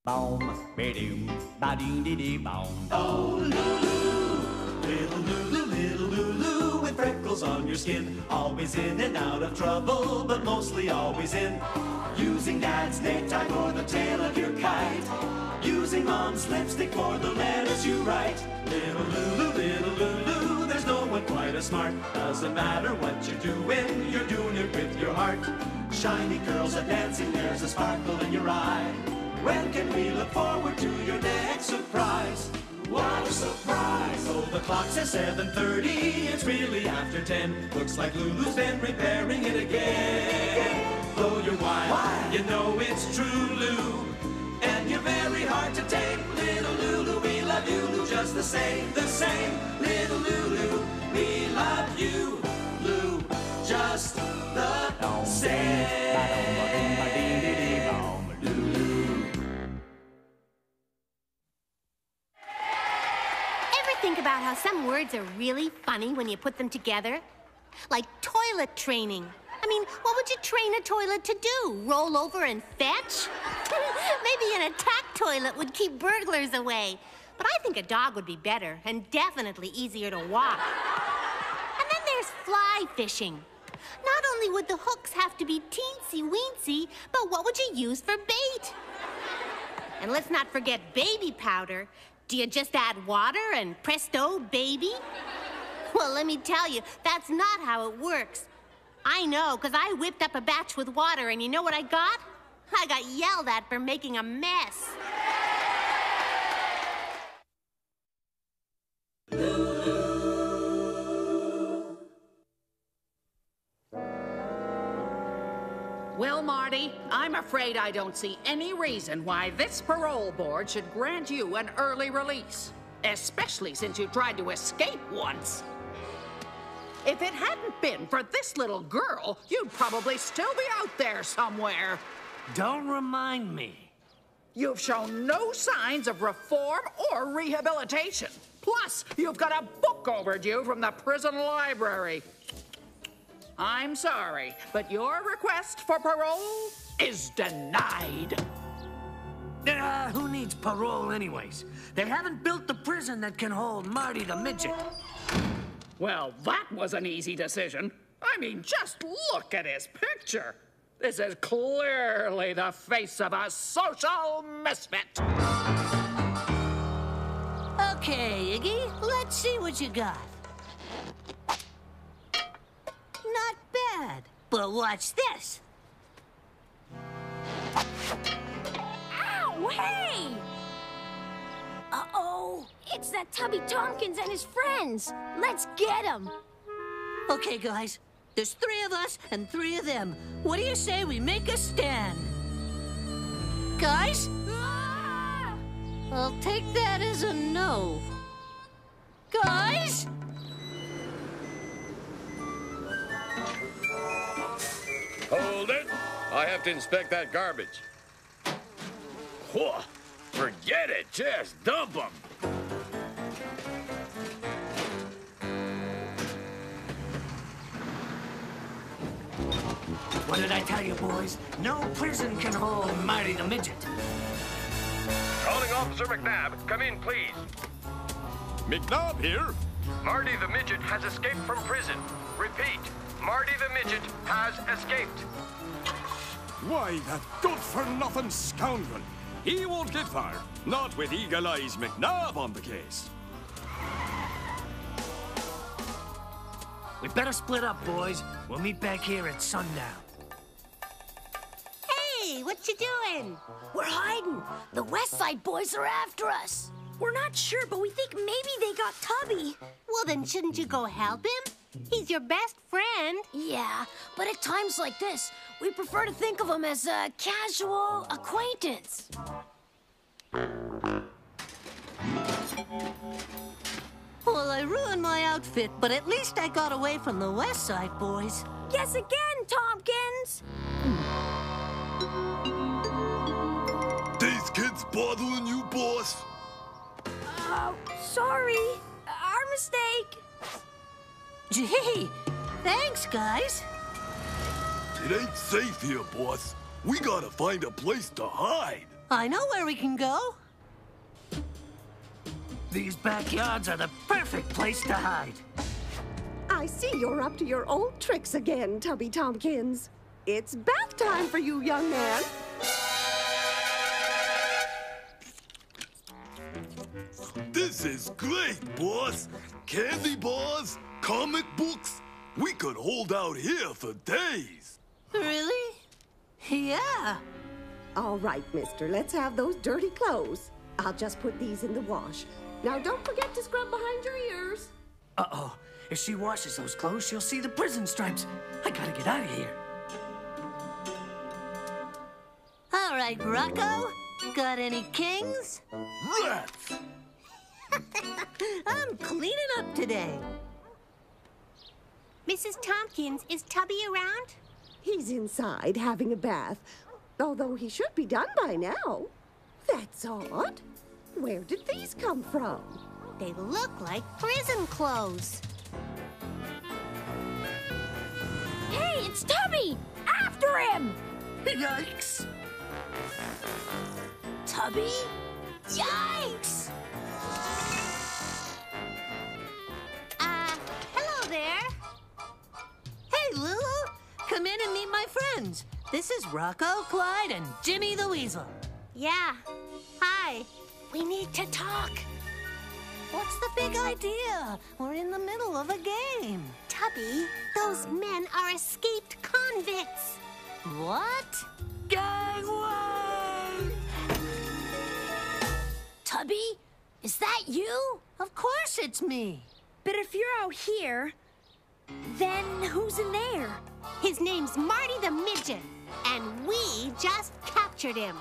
Boom, ba-doom, ba-doo-dee-dee-boom. Oh, Lulu, little Lulu, with freckles on your skin. Always in and out of trouble, but mostly always in. Using Dad's necktie for the tail of your kite. Using Mom's lipstick for the letters you write. Little Lulu, there's no one quite as smart. Doesn't matter what you're doing it with your heart. Shiny curls are dancing, there's a sparkle in your eye. When can we look forward to your next surprise? What a surprise! Oh, the clock says 7:30, it's really after 10. Looks like Lulu's been repairing it again. Though you're wild, you know it's true, Lou. And you're very hard to tame. Little Lulu, we love you, Lou, just the same. Little Lulu, we love you, Lou, just the same. Think about how some words are really funny when you put them together? Like toilet training. I mean, what would you train a toilet to do? Roll over and fetch? Maybe an attack toilet would keep burglars away. But I think a dog would be better and definitely easier to walk. And then there's fly fishing. Not only would the hooks have to be teensy-weensy, but what would you use for bait? And let's not forget baby powder. Do you just add water and presto, baby? Well, let me tell you, that's not how it works. I know, because I whipped up a batch with water, and you know what I got? I got yelled at for making a mess. Well, Marty, I'm afraid I don't see any reason why this parole board should grant you an early release, especially since you tried to escape once. If it hadn't been for this little girl, you'd probably still be out there somewhere. Don't remind me. You've shown no signs of reform or rehabilitation. Plus, you've got a book overdue from the prison library. I'm sorry, but your request for parole is denied. Who needs parole anyways? They haven't built the prison that can hold Marty the Midget. Well, that was an easy decision. I mean, just look at his picture. This is clearly the face of a social misfit. Okay, Iggy, let's see what you got. Not bad, but watch this. Ow, hey! Uh-oh, it's that Tubby Tompkins and his friends. Let's get them. Okay, guys, there's 3 of us and 3 of them. What do you say we make a stand? Guys? Ah! I'll take that as a no. Guys? Hold it! I have to inspect that garbage. Whoa! Forget it! Just dump them! What did I tell you, boys? No prison can hold Marty the Midget. Calling Officer McNabb. Come in, please. McNabb here? Marty the Midget has escaped from prison. Repeat, Marty the Midget has escaped. Why, that good-for-nothing scoundrel. He won't get far. Not with Eagle Eyes McNabb on the case. We better split up, boys. We'll meet back here at sundown. Hey, what you doing? We're hiding. The West Side boys are after us. We're not sure, but we think maybe they got Tubby. Well, then shouldn't you go help him? He's your best friend. Yeah, but at times like this, we prefer to think of him as a casual acquaintance. Well, I ruined my outfit, but at least I got away from the West Side boys. Guess again, Tompkins. These kids bothering you, boss? Sorry. Our mistake. Gee, thanks, guys. It ain't safe here, boss. We gotta find a place to hide. I know where we can go. These backyards are the perfect place to hide. I see you're up to your old tricks again, Tubby Tompkins. It's bath time for you, young man. This is great, boss. Candy bars, comic books. We could hold out here for days. Really? Yeah. All right, mister, let's have those dirty clothes. I'll just put these in the wash. Now, don't forget to scrub behind your ears. Uh-oh. If she washes those clothes, she'll see the prison stripes. I gotta get out of here. All right, Rocco. Got any kings? Rats! I'm cleaning up today. Mrs. Tompkins, is Tubby around? He's inside having a bath, although he should be done by now. That's odd. Where did these come from? They look like prison clothes. Hey, it's Tubby! After him! Yikes! Tubby? Yikes! Hello there. Hey, Lulu. Come in and meet my friends. This is Rocco, Clyde, and Jimmy the Weasel. Yeah. Hi. We need to talk. What's the big idea? We're in the middle of a game. Tubby, those men are escaped convicts. What? Gangway! Tubby, is that you? Of course it's me. But if you're out here, then who's in there? His name's Marty the Midget, and we just captured him.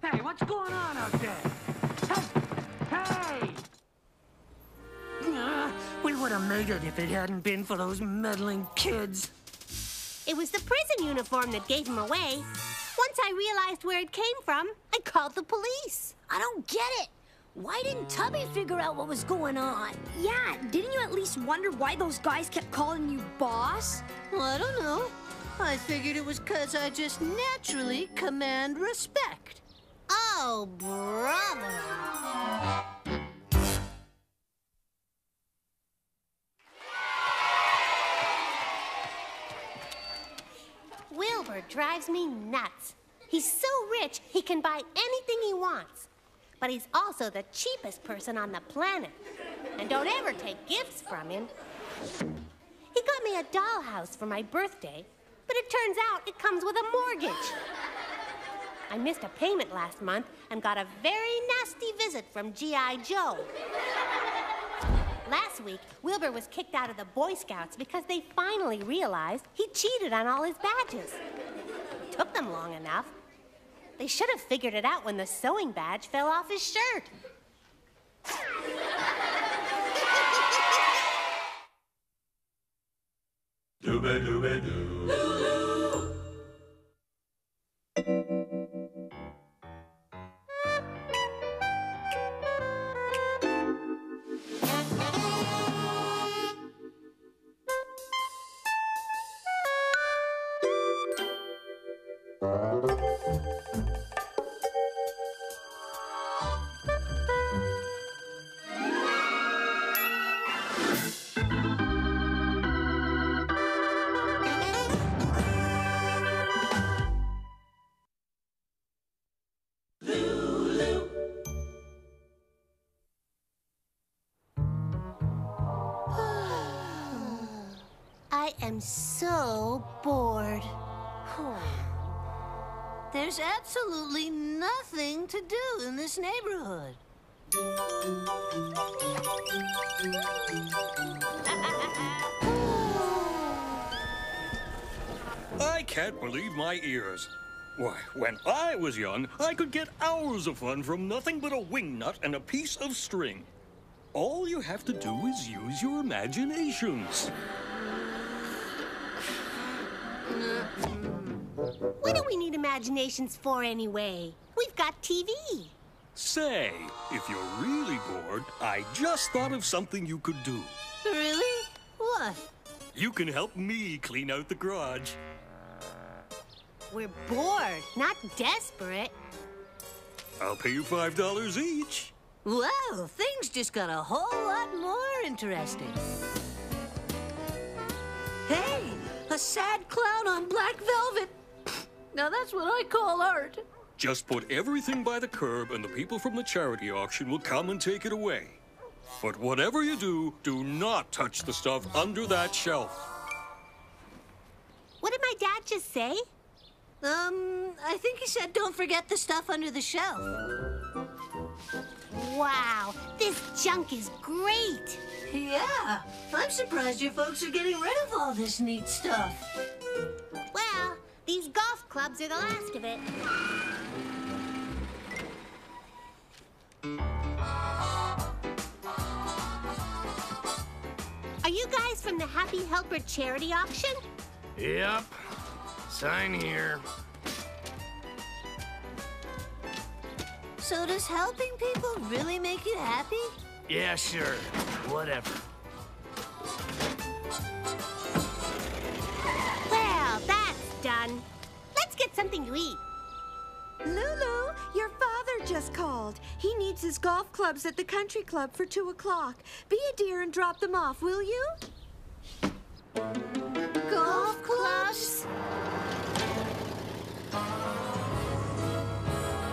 Hey, what's going on out there? Hey! We would have made it if it hadn't been for those meddling kids. It was the prison uniform that gave him away. Once I realized where it came from, I called the police. I don't get it. Why didn't Tubby figure out what was going on? Yeah, didn't you at least wonder why those guys kept calling you boss? Well, I don't know. I figured it was 'cause I just naturally command respect. Oh, brother. Wilbur drives me nuts. He's so rich, he can buy anything he wants. But he's also the cheapest person on the planet. And don't ever take gifts from him. He got me a dollhouse for my birthday, but it turns out it comes with a mortgage. I missed a payment last month and got a very nasty visit from G.I. Joe. Last week, Wilbur was kicked out of the Boy Scouts because they finally realized he cheated on all his badges. It took them long enough. They should have figured it out when the sewing badge fell off his shirt. Dooba-dooba-doo. Lulu! I am so bored. There's absolutely nothing to do in this neighborhood. I can't believe my ears. Why, when I was young, I could get hours of fun from nothing but a wingnut and a piece of string. All you have to do is use your imaginations. What do we need imaginations for anyway? We've got TV. Say, if you're really bored, I just thought of something you could do. Really? What? You can help me clean out the garage. We're bored, not desperate. I'll pay you $5 each. Well, things just got a whole lot more interesting. Hey, a sad clown on black velvet. Now that's what I call art. Just put everything by the curb and the people from the charity auction will come and take it away. But whatever you do, do not touch the stuff under that shelf. What did my dad just say? I think he said don't forget the stuff under the shelf. Wow, this junk is great. Yeah, I'm surprised you folks are getting rid of all this neat stuff. Well, these golf clubs are the last of it. Are you guys from the Happy Helper charity auction? Yep. Sign here. So does helping people really make you happy? Yeah, sure. Whatever. Well, that's done. Let's get something to eat. Lulu, your father just called. He needs his golf clubs at the country club for 2 o'clock. Be a dear and drop them off, will you? Golf clubs?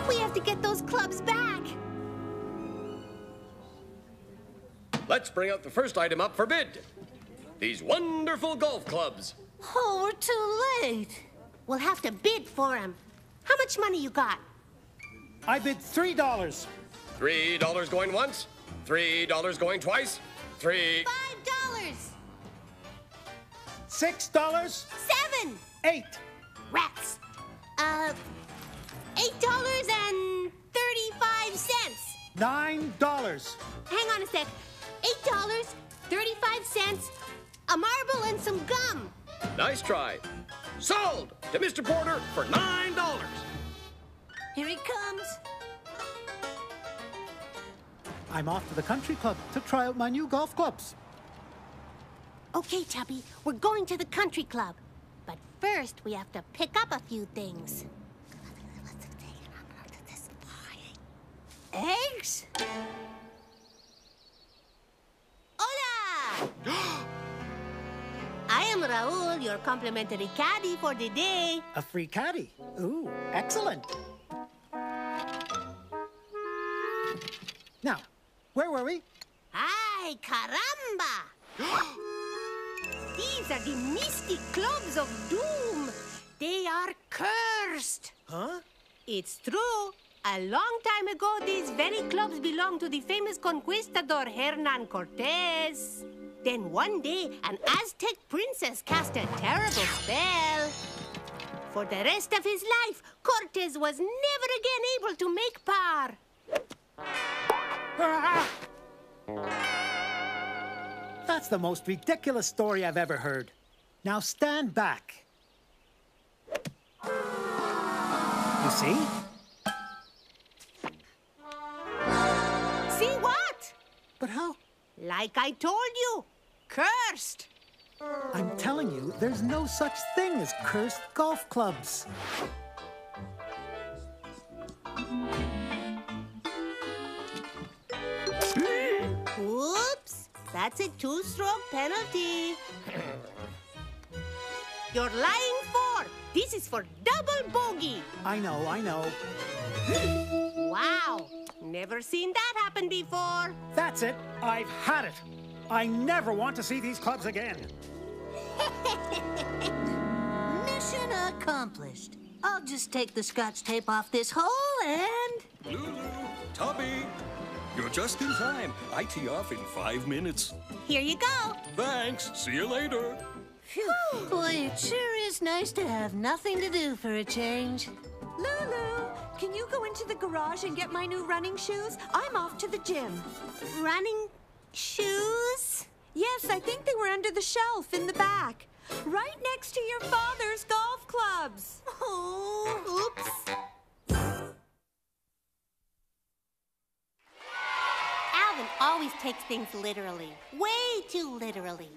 We have to get those clubs back. Let's bring out the first item up for bid. These wonderful golf clubs. Oh, we're too late. We'll have to bid for them. How much money you got? I bid $3. $3 going once, $3 going twice, $5. $6. 7. 8. Rats. $8.35. $9. Hang on a sec. $8.35, a marble and some gum. Nice try. Sold to Mr. Porter for $9. Here he comes. I'm off to the country club to try out my new golf clubs. Okay, Tubby, we're going to the country club. But first, we have to pick up a few things. Eggs? Hola! I am Raul, your complimentary caddy for the day. A free caddy. Ooh, excellent. Now, where were we? Ay, caramba! These are the mystic clubs of doom. They are cursed. Huh? It's true. A long time ago, these very clubs belonged to the famous conquistador Hernan Cortez. Then one day, an Aztec princess cast a terrible spell. For the rest of his life, Cortez was never again able to make par. That's the most ridiculous story I've ever heard. Now stand back. You see? See what? But how? Like I told you, cursed. I'm telling you, there's no such thing as cursed golf clubs. Oops, that's a 2-stroke penalty. You're lying 4. This is for double bogey. I know. Wow, never seen that happen before. That's it. I've had it. I never want to see these clubs again. Mission accomplished. I'll just take the scotch tape off this hole and... Lulu, Tubby, you're just in time. I tee off in 5 minutes. Here you go. Thanks. See you later. Phew. Boy, it sure is nice to have nothing to do for a change. Lulu, can you go into the garage and get my new running shoes? I'm off to the gym. Running shoes? Yes, I think they were under the shelf in the back. Right next to your father's golf clubs. Oh, oops. Alvin always takes things literally. Way too literally.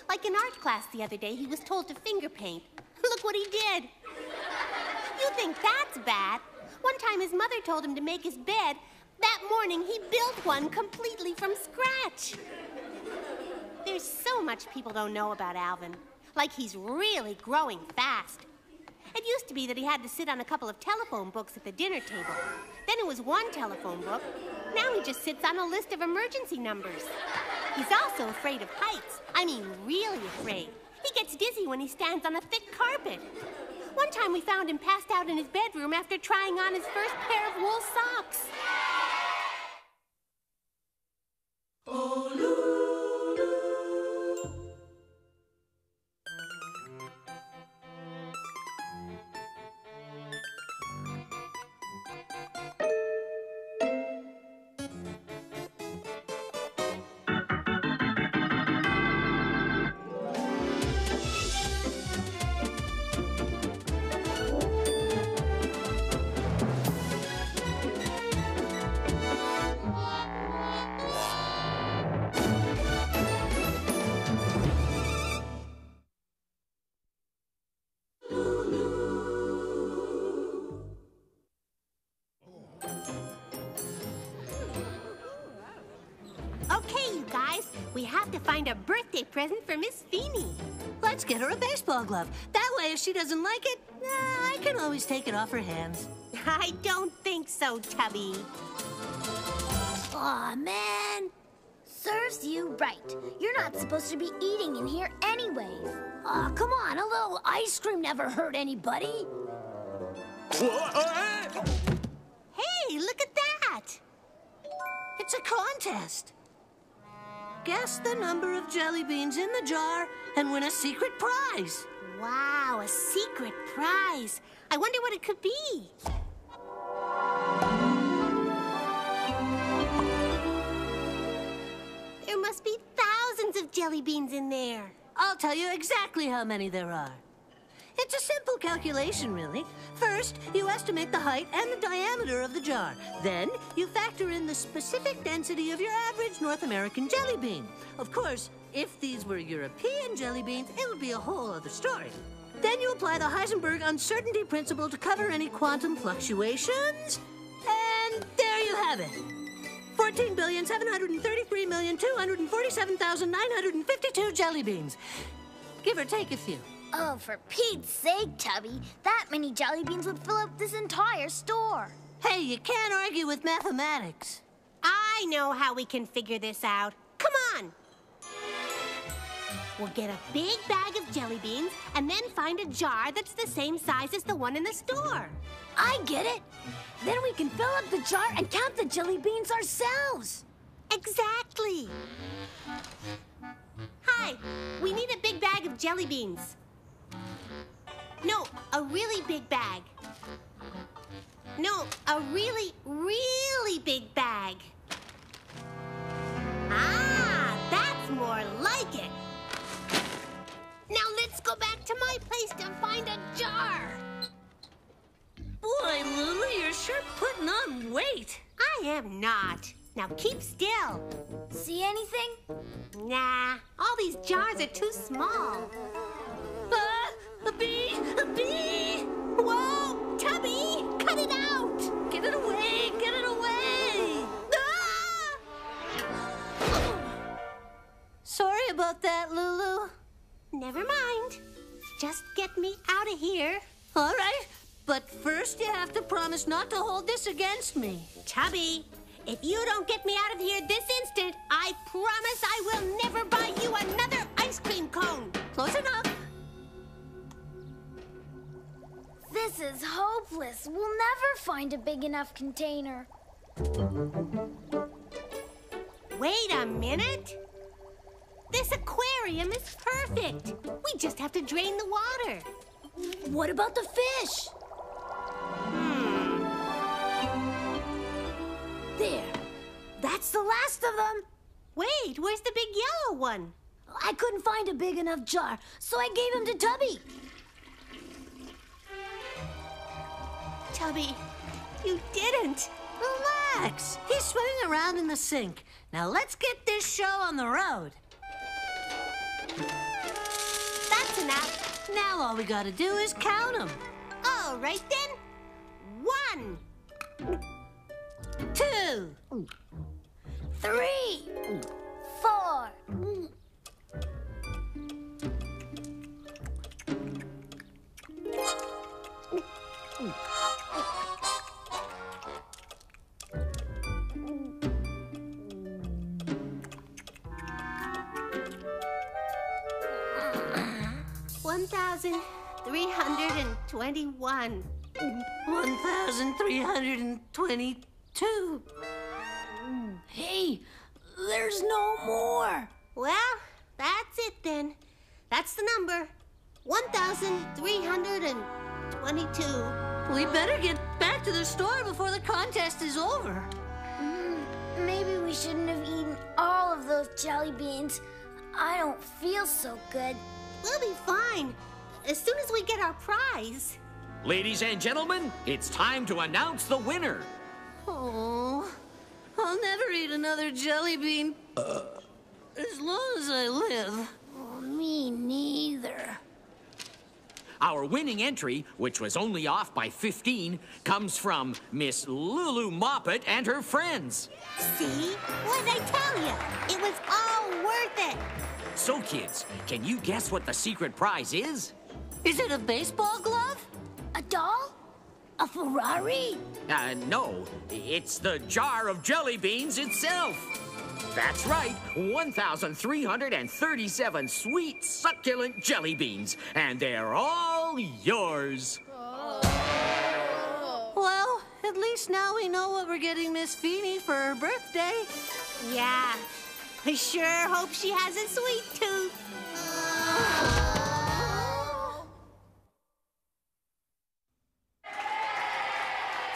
Like in art class the other day, he was told to finger paint. Look what he did. You think that's bad? One time his mother told him to make his bed. That morning, he built one completely from scratch. There's so much people don't know about Alvin. Like he's really growing fast. It used to be that he had to sit on a couple of telephone books at the dinner table. Then it was one telephone book. Now he just sits on a list of emergency numbers. He's also afraid of heights. I mean, really afraid. He gets dizzy when he stands on a thick carpet. One time we found him passed out in his bedroom after trying on his first pair of wool socks. Oh, Lulu. We have to find a birthday present for Miss Feeney. Let's get her a baseball glove. That way, if she doesn't like it, I can always take it off her hands. I don't think so, Tubby. Aw, man. Serves you right. You're not supposed to be eating in here anyways. Aw, come on. A little ice cream never hurt anybody. Hey, look at that. It's a contest. Guess the number of jelly beans in the jar and win a secret prize. Wow, a secret prize. I wonder what it could be. There must be thousands of jelly beans in there. I'll tell you exactly how many there are. It's a simple calculation, really. First, you estimate the height and the diameter of the jar. Then, you factor in the specific density of your average North American jelly bean. Of course, if these were European jelly beans, it would be a whole other story. Then you apply the Heisenberg uncertainty principle to cover any quantum fluctuations. And there you have it. 14,733,247,952 jelly beans. Give or take a few. Oh, for Pete's sake, Tubby. That many jelly beans would fill up this entire store. Hey, you can't argue with mathematics. I know how we can figure this out. Come on. We'll get a big bag of jelly beans and then find a jar that's the same size as the one in the store. I get it. Then we can fill up the jar and count the jelly beans ourselves. Exactly. Hi, we need a big bag of jelly beans. No, a really big bag. No, a really, really big bag. Ah, that's more like it. Now let's go back to my place to find a jar. Boy, Lulu, you're sure putting on weight. I am not. Now keep still. See anything? Nah, all these jars are too small. A bee! A bee! Whoa! Tubby! Cut it out! Get it away! Get it away! Ah! Sorry about that, Lulu. Never mind. Just get me out of here. All right, but first you have to promise not to hold this against me. Tubby, if you don't get me out of here this instant, I promise I will never buy you another ice cream cone. Close enough. This is hopeless. We'll never find a big enough container. Wait a minute. This aquarium is perfect. We just have to drain the water. What about the fish? There. That's the last of them. Wait, where's the big yellow one? I couldn't find a big enough jar, so I gave him to Tubby. Tubby, you didn't. Relax. He's swimming around in the sink. Now let's get this show on the road. That's enough. Now all we gotta do is count them. All right then. 1, 2, 3, 4. $1,321. 1,322. Hey, there's no more. Well, that's it then. That's the number. 1,322. We better get back to the store before the contest is over. Maybe we shouldn't have eaten all of those jelly beans. I don't feel so good. We'll be fine. As soon as we get our prize. Ladies and gentlemen, it's time to announce the winner. Oh, I'll never eat another jelly bean. As long as I live. Oh, me neither. Our winning entry, which was only off by 15, comes from Miss Lulu Moppet and her friends. See? What'd I tell you? It was all worth it. So, kids, can you guess what the secret prize is? Is it a baseball glove? A doll? A Ferrari? No. It's the jar of jelly beans itself. That's right, 1,337 sweet, succulent jelly beans, and they're all yours. Well, at least now we know what we're getting Miss Feeney for her birthday. Yeah, I sure hope she has a sweet tooth.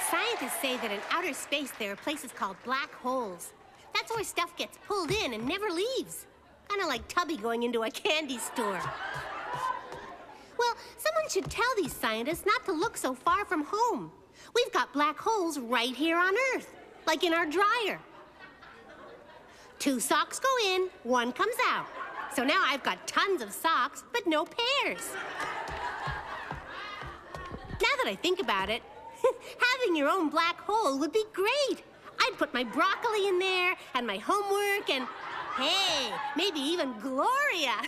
Scientists say that in outer space there are places called black holes. That's where stuff gets pulled in and never leaves. Kind of like Tubby going into a candy store. Well, someone should tell these scientists not to look so far from home. We've got black holes right here on Earth, like in our dryer. 2 socks go in, 1 comes out. So now I've got tons of socks, but no pairs. Now that I think about it, having your own black hole would be great. I'd put my broccoli in there, and my homework, and, hey, maybe even Gloria.